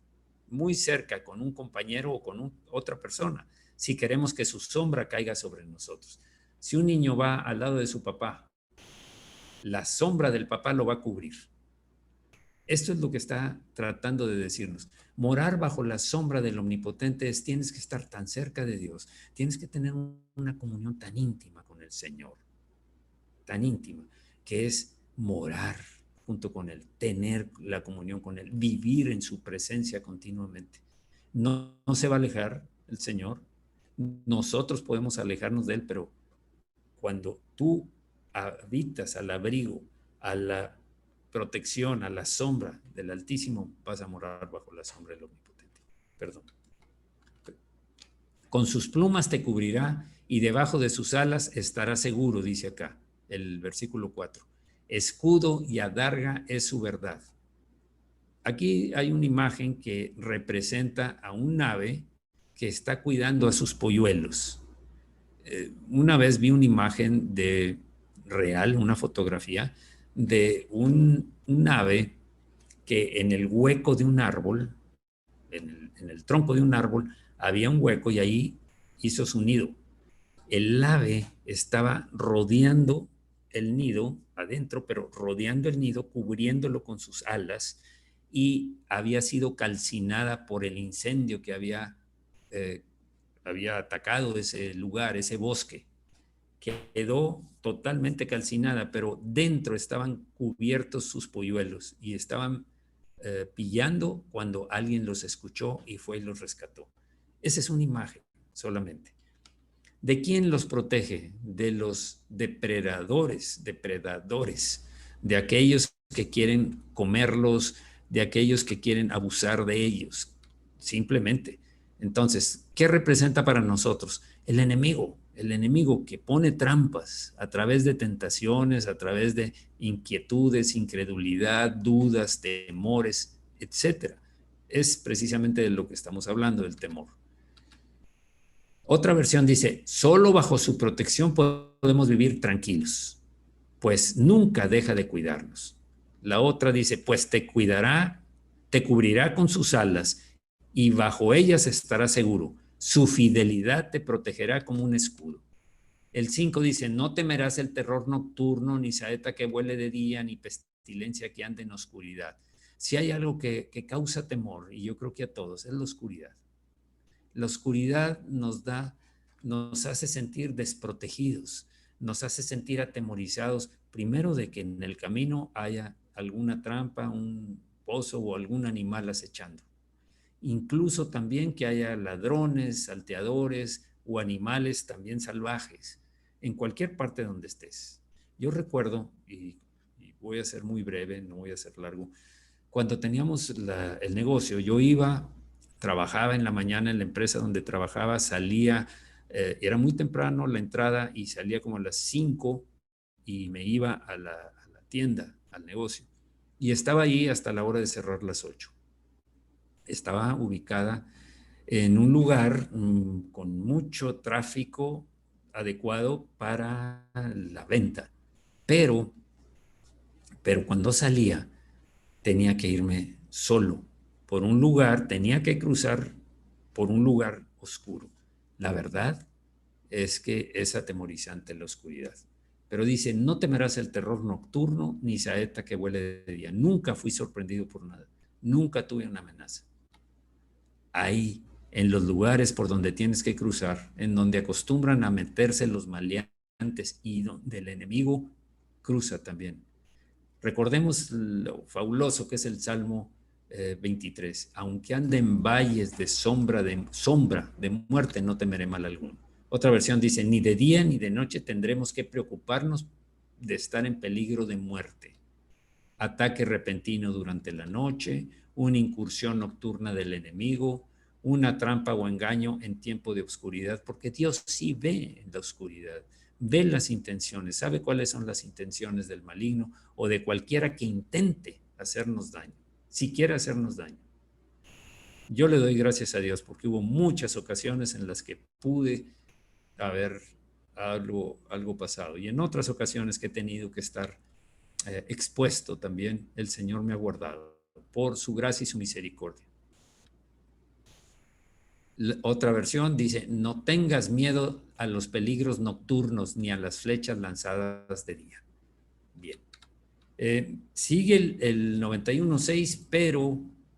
con un compañero o con otra persona, si queremos que su sombra caiga sobre nosotros. Si un niño va al lado de su papá, la sombra del papá lo va a cubrir. Esto es lo que está tratando de decirnos. Morar bajo la sombra del Omnipotente es, tienes que estar tan cerca de Dios, tienes que tener una comunión tan íntima con el Señor, tan íntima, que es morar junto con Él, tener la comunión con Él, vivir en su presencia continuamente. No se va a alejar el Señor, nosotros podemos alejarnos de Él, pero cuando tú habitas al abrigo, a la protección, a la sombra del Altísimo, vas a morar bajo la sombra del Omnipotente. Perdón. Con sus plumas te cubrirá y debajo de sus alas estará seguro, dice acá el versículo 4. Escudo y adarga es su verdad. Aquí hay una imagen que representa a un ave que está cuidando a sus polluelos. Una vez vi una imagen real, una fotografía de un ave que en el hueco de un árbol, en el tronco de un árbol, había un hueco y ahí hizo su nido. El ave estaba rodeando el nido adentro, pero rodeando el nido, cubriéndolo con sus alas, y había sido calcinada por el incendio que había atacado ese lugar, ese bosque. Quedó totalmente calcinada, pero dentro estaban cubiertos sus polluelos y estaban pillando cuando alguien los escuchó y fue y los rescató. Esa es una imagen solamente. ¿De quién los protege? De los depredadores, de aquellos que quieren comerlos, de aquellos que quieren abusar de ellos, simplemente. Entonces, ¿qué representa para nosotros? El enemigo que pone trampas a través de tentaciones, a través de inquietudes, incredulidad, dudas, temores, etcétera. Es precisamente de lo que estamos hablando, del temor. Otra versión dice, solo bajo su protección podemos vivir tranquilos, pues nunca deja de cuidarnos. La otra dice, pues te cuidará, te cubrirá con sus alas y bajo ellas estarás seguro. Su fidelidad te protegerá como un escudo. El 5 dice, no temerás el terror nocturno, ni saeta que vuele de día, ni pestilencia que ande en oscuridad. Si hay algo que causa temor, y yo creo que a todos, es la oscuridad. La oscuridad nos hace sentir desprotegidos, nos hace sentir atemorizados, primero de que en el camino haya alguna trampa, un pozo o algún animal acechando. Incluso también que haya ladrones, salteadores o animales también salvajes, en cualquier parte donde estés. Yo recuerdo, y voy a ser muy breve, no voy a ser largo, cuando teníamos el negocio, yo iba, trabajaba en la mañana en la empresa donde trabajaba, salía, era muy temprano la entrada y salía como a las 5 y me iba a la tienda, al negocio. Y estaba ahí hasta la hora de cerrar las 8. Estaba ubicada en un lugar con mucho tráfico adecuado para la venta. Pero cuando salía, tenía que irme solo por un lugar, tenía que cruzar por un lugar oscuro. La verdad es que es atemorizante la oscuridad. Pero dice, no temerás el terror nocturno ni saeta que huele de día. Nunca fui sorprendido por nada. Nunca tuve una amenaza. Ahí, en los lugares por donde tienes que cruzar, en donde acostumbran a meterse los maleantes y donde el enemigo cruza también. Recordemos lo fabuloso que es el Salmo 23. Aunque ande en valles de sombra de muerte, no temeré mal alguno. Otra versión dice, ni de día ni de noche tendremos que preocuparnos de estar en peligro de muerte. Ataque repentino durante la noche, una incursión nocturna del enemigo, una trampa o engaño en tiempo de oscuridad, porque Dios sí ve en la oscuridad, ve las intenciones, sabe cuáles son las intenciones del maligno o de cualquiera que intente hacernos daño, si quiere hacernos daño. Yo le doy gracias a Dios porque hubo muchas ocasiones en las que pude haber algo pasado y en otras ocasiones que he tenido que estar expuesto también, el Señor me ha guardado por su gracia y su misericordia. Otra versión dice, no tengas miedo a los peligros nocturnos ni a las flechas lanzadas de día. Bien. Sigue el 91.6,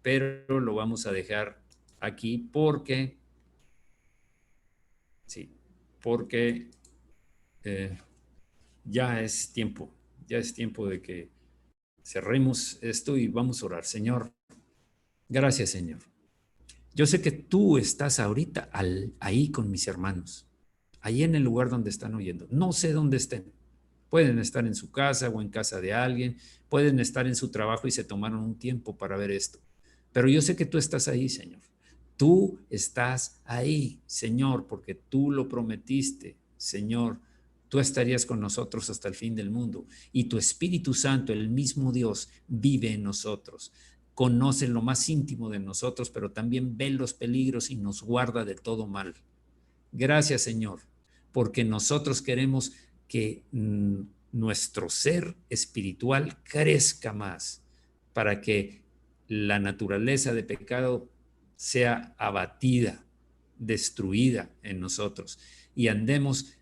pero lo vamos a dejar aquí porque ya es tiempo de que cerremos esto y vamos a orar. Señor, gracias, Señor. Yo sé que tú estás ahorita ahí con mis hermanos, ahí en el lugar donde están oyendo. No sé dónde estén. Pueden estar en su casa o en casa de alguien, pueden estar en su trabajo y se tomaron un tiempo para ver esto. Pero yo sé que tú estás ahí, Señor. Tú estás ahí, Señor, porque tú lo prometiste, Señor. Tú estarías con nosotros hasta el fin del mundo y tu Espíritu Santo, el mismo Dios, vive en nosotros. Conoce lo más íntimo de nosotros, pero también ve los peligros y nos guarda de todo mal. Gracias, Señor, porque nosotros queremos que nuestro ser espiritual crezca más para que la naturaleza de pecado sea abatida, destruida en nosotros y andemos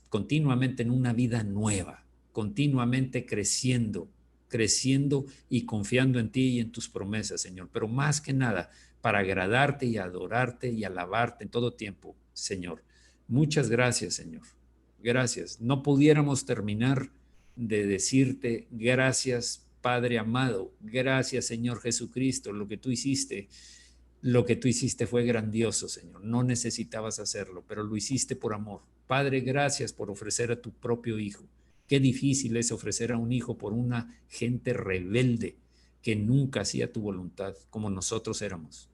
continuamente en una vida nueva, continuamente creciendo y confiando en ti y en tus promesas, Señor. Pero más que nada, para agradarte y adorarte y alabarte en todo tiempo, Señor. Muchas gracias, Señor. Gracias. No pudiéramos terminar de decirte gracias, Padre amado. Gracias, Señor Jesucristo, lo que tú hiciste Lo que tú hiciste fue grandioso, Señor. No necesitabas hacerlo, pero lo hiciste por amor. Padre, gracias por ofrecer a tu propio Hijo. Qué difícil es ofrecer a un hijo por una gente rebelde que nunca hacía tu voluntad como nosotros éramos.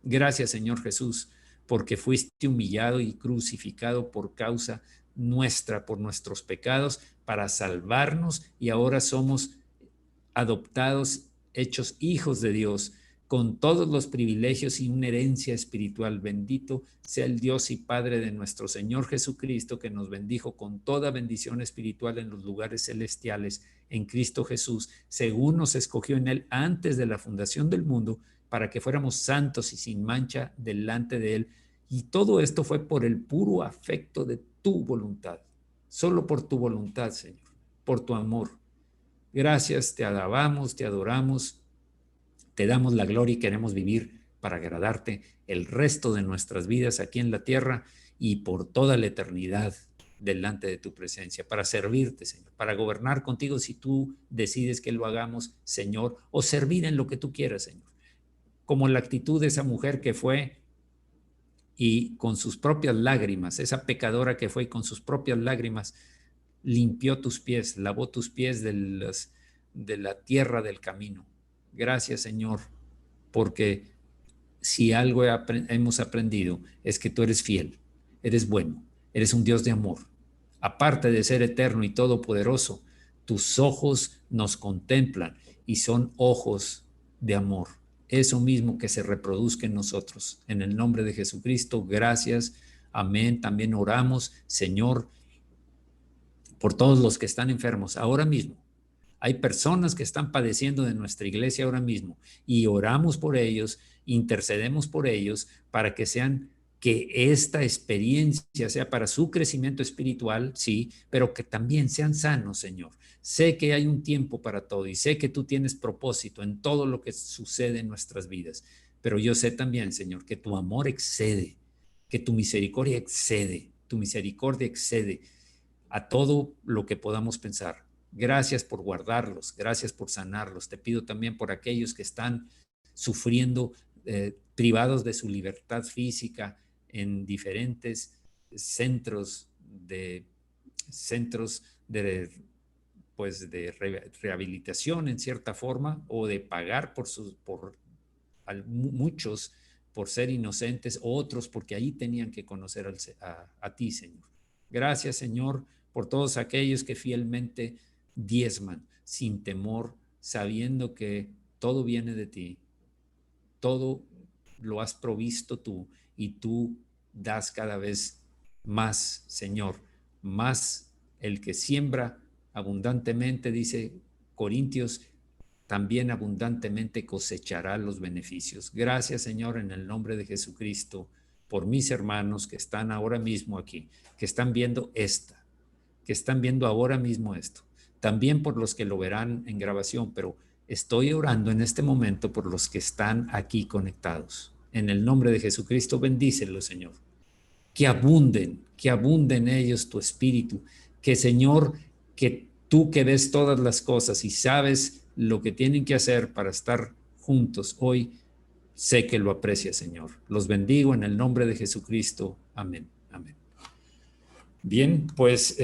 Gracias, Señor Jesús, porque fuiste humillado y crucificado por causa nuestra, por nuestros pecados, para salvarnos, y ahora somos adoptados, hechos hijos de Dios, con todos los privilegios y una herencia espiritual. Bendito sea el Dios y Padre de nuestro Señor Jesucristo, que nos bendijo con toda bendición espiritual en los lugares celestiales en Cristo Jesús, según nos escogió en Él antes de la fundación del mundo, para que fuéramos santos y sin mancha delante de Él. Y todo esto fue por el puro afecto de tu voluntad, solo por tu voluntad, Señor, por tu amor. Gracias, te alabamos, te adoramos, te damos la gloria y queremos vivir para agradarte el resto de nuestras vidas aquí en la tierra y por toda la eternidad delante de tu presencia, para servirte, Señor, para gobernar contigo si tú decides que lo hagamos, Señor, o servir en lo que tú quieras, Señor. Como la actitud de esa mujer que fue y con sus propias lágrimas, esa pecadora que fue y con sus propias lágrimas limpió tus pies, lavó tus pies de la tierra del camino. Gracias, Señor, porque si algo hemos aprendido es que tú eres fiel, eres bueno, eres un Dios de amor. Aparte de ser eterno y todopoderoso, tus ojos nos contemplan y son ojos de amor. Eso mismo que se reproduzca en nosotros. En el nombre de Jesucristo, gracias. Amén. También oramos, Señor, por todos los que están enfermos ahora mismo. Hay personas que están padeciendo de nuestra iglesia ahora mismo y oramos por ellos, intercedemos por ellos para que esta experiencia sea para su crecimiento espiritual, sí, pero que también sean sanos, Señor. Sé que hay un tiempo para todo y sé que tú tienes propósito en todo lo que sucede en nuestras vidas, pero yo sé también, Señor, que tu amor excede, que tu misericordia excede a todo lo que podamos pensar. Gracias por guardarlos, gracias por sanarlos. Te pido también por aquellos que están sufriendo, privados de su libertad física en diferentes centros de centros de pues de rehabilitación en cierta forma, o de pagar por muchos por ser inocentes, otros porque ahí tenían que conocer a ti, Señor. Gracias, Señor, por todos aquellos que fielmente diezman sin temor, sabiendo que todo viene de ti, todo lo has provisto tú y tú das cada vez más, Señor, más. El que siembra abundantemente, dice Corintios, también abundantemente cosechará los beneficios. Gracias, Señor, en el nombre de Jesucristo, por mis hermanos que están ahora mismo aquí, que están viendo que están viendo ahora mismo esto. También por los que lo verán en grabación, pero estoy orando en este momento por los que están aquí conectados. En el nombre de Jesucristo, bendícelos, Señor. Que abunden ellos tu espíritu. Que, Señor, que tú que ves todas las cosas y sabes lo que tienen que hacer para estar juntos hoy, sé que lo aprecia, Señor. Los bendigo en el nombre de Jesucristo. Amén. Amén. Bien, pues